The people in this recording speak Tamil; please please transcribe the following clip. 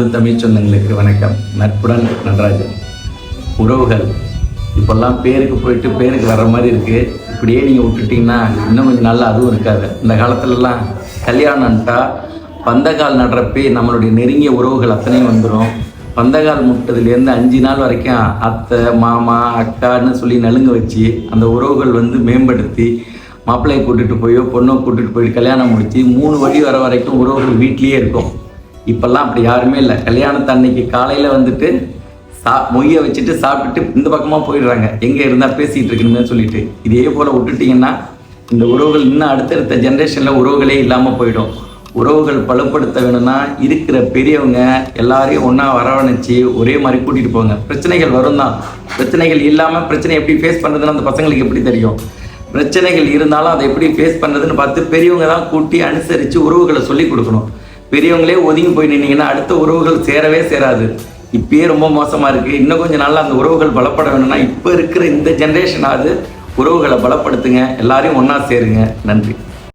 தமிழ் சொந்தங்களுக்கு வணக்கம். நட்புடன் நடராஜன். உறவுகள் இப்போல்லாம் பேருக்கு போயிட்டு பேருக்கு வர்ற மாதிரி இருக்குது. இப்படியே நீங்கள் விட்டுட்டிங்கன்னா இன்னும் கொஞ்சம் நாளில் அதுவும் இருக்காது. இந்த காலத்துலலாம் கல்யாணம்ட்டா பந்தக்கால் நடுறப்பே நம்மளுடைய நெருங்கிய உறவுகள் அத்தனையும் வந்துடும். பந்தக்கால் முட்டதுலேருந்து 5 நாள் வரைக்கும் அத்தை மாமா அக்கான்னு சொல்லி நலுங்க வச்சு அந்த உறவுகள் மேம்படுத்தி மாப்பிள்ளையை கூட்டிகிட்டு போயோ பொண்ணை கூட்டிகிட்டு போயிட்டு கல்யாணம் முடித்து 3 வழி வர வரைக்கும் உறவுகள் வீட்லேயே இருக்கும். இப்போல்லாம் அப்படி யாருமே இல்லை. கல்யாணத்து அன்னைக்கு காலையில் மொய்யை வச்சுட்டு சாப்பிட்டுட்டு இந்த பக்கமாக போயிடுறாங்க, எங்கே இருந்தால் பேசிகிட்டு இருக்கணுமே சொல்லிட்டு. இதே போல் விட்டுட்டிங்கன்னா இந்த உறவுகள் இன்னும் அடுத்தடுத்த ஜென்ரேஷனில் உறவுகளே இல்லாமல் போயிடும். உறவுகள் பலப்படுத்த வேணும்னா இருக்கிற பெரியவங்க எல்லாரையும் ஒன்றா வரவணைச்சி ஒரே மாதிரி கூட்டிகிட்டு போங்க. பிரச்சனைகள் வரும் தான். பிரச்சனைகள் இல்லாமல் பிரச்சனை எப்படி ஃபேஸ் பண்ணுறதுன்னு அந்த பசங்களுக்கு எப்படி தெரியும்? பிரச்சனைகள் இருந்தாலும் அதை எப்படி ஃபேஸ் பண்ணுறதுன்னு பார்த்து பெரியவங்க தான் கூட்டி அனுசரித்து உறவுகளை சொல்லி கொடுக்கணும். பெரியவங்களே ஒதுங்கி போய் நின்னீங்கன்னா அடுத்த உறவுகள் சேரவே சேராது. இப்பயே ரொம்ப மோசமாக இருக்குது. இன்னும் கொஞ்சம் நாளில் அந்த உறவுகள் பலப்பட வேணும்னா இப்போ இருக்கிற இந்த ஜென்ரேஷனாவது உறவுகளை பலப்படுத்துங்க. எல்லாரையும் ஒன்றா சேருங்க. நன்றி.